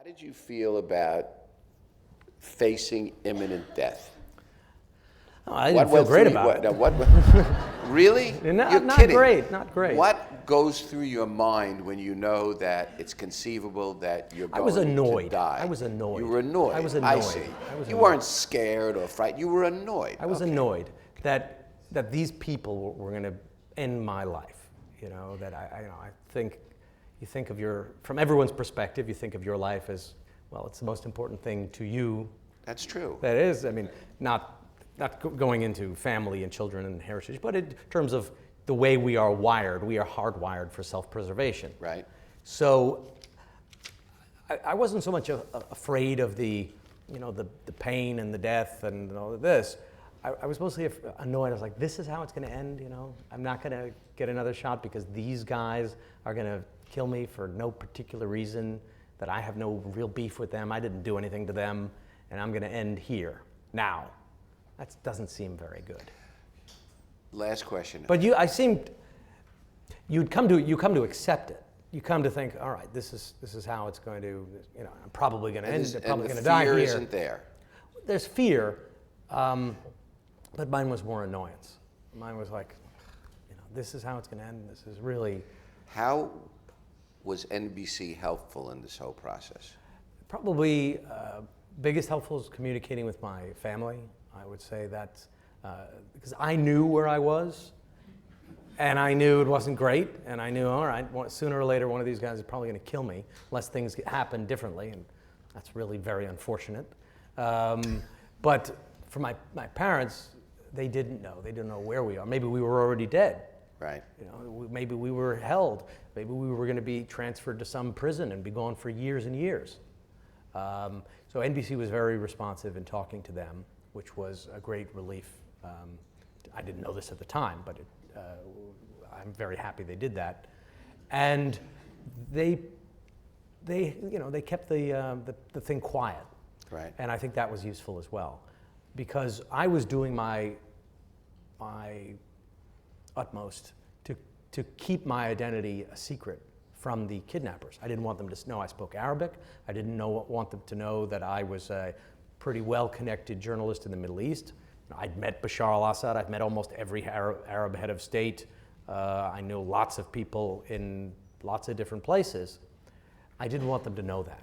How did you feel about facing imminent death? Oh, I didn't feel great about it. Really? Not You're kidding. great, not great. What goes through your mind when you know that it's conceivable that you're going to die? I was annoyed. You were annoyed. I was annoyed. I see. You weren't scared or frightened. You were annoyed. I was annoyed that these people were going to end my life. You know, that I think you think of from everyone's perspective, you think of your life as, well, it's the most important thing to you. That's true. That is, I mean, not going into family and children and heritage, but in terms of the way we are wired, we are hardwired for self-preservation. Right. So I wasn't so much afraid of the pain and the death and all of this. I was mostly annoyed. I was like, this is how it's going to end, you know? I'm not going to get another shot because these guys are going to kill me for no particular reason, that I have no real beef with them. I didn't do anything to them, and I'm going to end here, now. That doesn't seem very good. Last question. But you come to accept it. You come to think, all right, this is how it's going to, you know, I'm probably going to end. I'm probably going to die here. Fear isn't there. There's fear, but mine was more annoyance. Mine was like, you know, this is how it's going to end. This is really. How was NBC helpful in this whole process? Probably biggest helpful is communicating with my family. I would say that because I knew where I was, and I knew it wasn't great, and I knew, all right, sooner or later one of these guys is probably going to kill me unless things happen differently, and that's really very unfortunate. But for my parents, they didn't know. They didn't know where we are. Maybe we were already dead. Right. You know, maybe we were held. Maybe we were going to be transferred to some prison and be gone for years and years. So NBC was very responsive in talking to them, which was a great relief. I didn't know this at the time, but I'm very happy they did that. And they kept the thing quiet. Right. And I think that was useful as well, because I was doing my utmost to keep my identity a secret from the kidnappers. I didn't want them to know I spoke Arabic. I didn't want them to know that I was a pretty well-connected journalist in the Middle East. You know, I'd met Bashar al-Assad. I'd met almost every Arab head of state. I knew lots of people in lots of different places. I didn't want them to know that.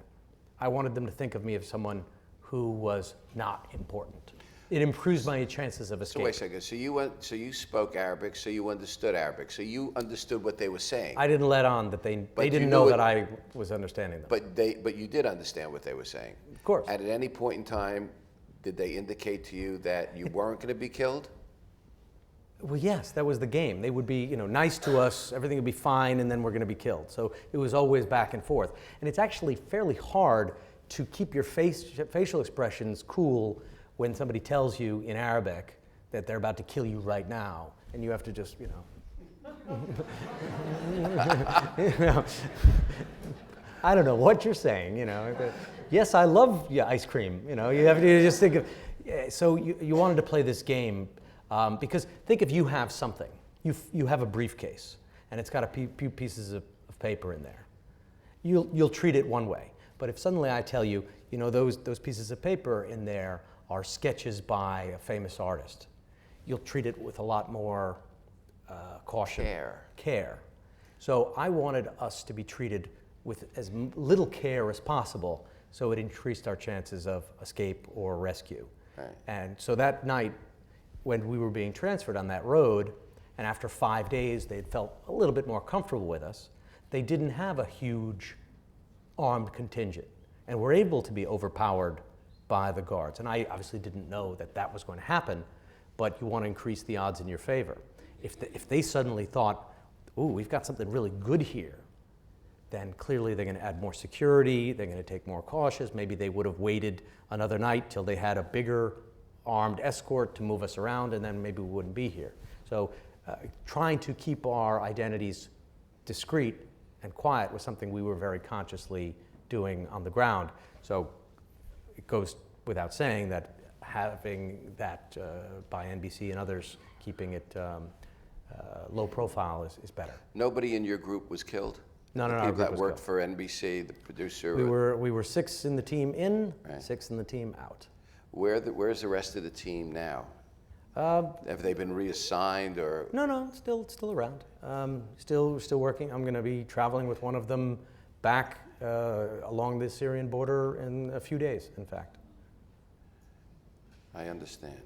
I wanted them to think of me as someone who was not important. It improves my chances of escape. So wait a second. So you spoke Arabic. So you understood Arabic. So you understood what they were saying. I didn't let on that they didn't know that I was understanding them. But you did understand what they were saying. Of course. And at any point in time, did they indicate to you that you weren't going to be killed? Well, yes, that was the game. They would be, you know, nice to us, everything would be fine, and then we're going to be killed. So it was always back and forth. And it's actually fairly hard to keep your facial expressions cool when somebody tells you in Arabic that they're about to kill you right now, and you have to just, you know, I don't know what you're saying, you know. Yes, I love ice cream, you know. You have to just think of, so you wanted to play this game because think if you have something, you have a briefcase, and it's got a few pieces of paper in there. You'll treat it one way, but if suddenly I tell you, you know, those pieces of paper in there are sketches by a famous artist, you'll treat it with a lot more caution. Care. So I wanted us to be treated with as little care as possible, so it increased our chances of escape or rescue. Right. And so that night, when we were being transferred on that road, and after 5 days they had felt a little bit more comfortable with us, they didn't have a huge armed contingent, and were able to be overpowered by the guards. And I obviously didn't know that was going to happen, but you want to increase the odds in your favor. If they suddenly thought, ooh, we've got something really good here, then clearly they're going to add more security, they're going to take more cautious. Maybe they would have waited another night till they had a bigger armed escort to move us around, and then maybe we wouldn't be here. So trying to keep our identities discreet and quiet was something we were very consciously doing on the ground. So it goes without saying that having that by NBC and others, keeping it low profile is better. Nobody in your group was killed? None The in our people group that was worked killed. for NBC, the producer. We were 6 in the team in, Right. 6 in the team out. Where's the rest of the team now? Have they been reassigned or? No, still around. Still working. I'm going to be traveling with one of them back along the Syrian border in a few days, in fact. I understand.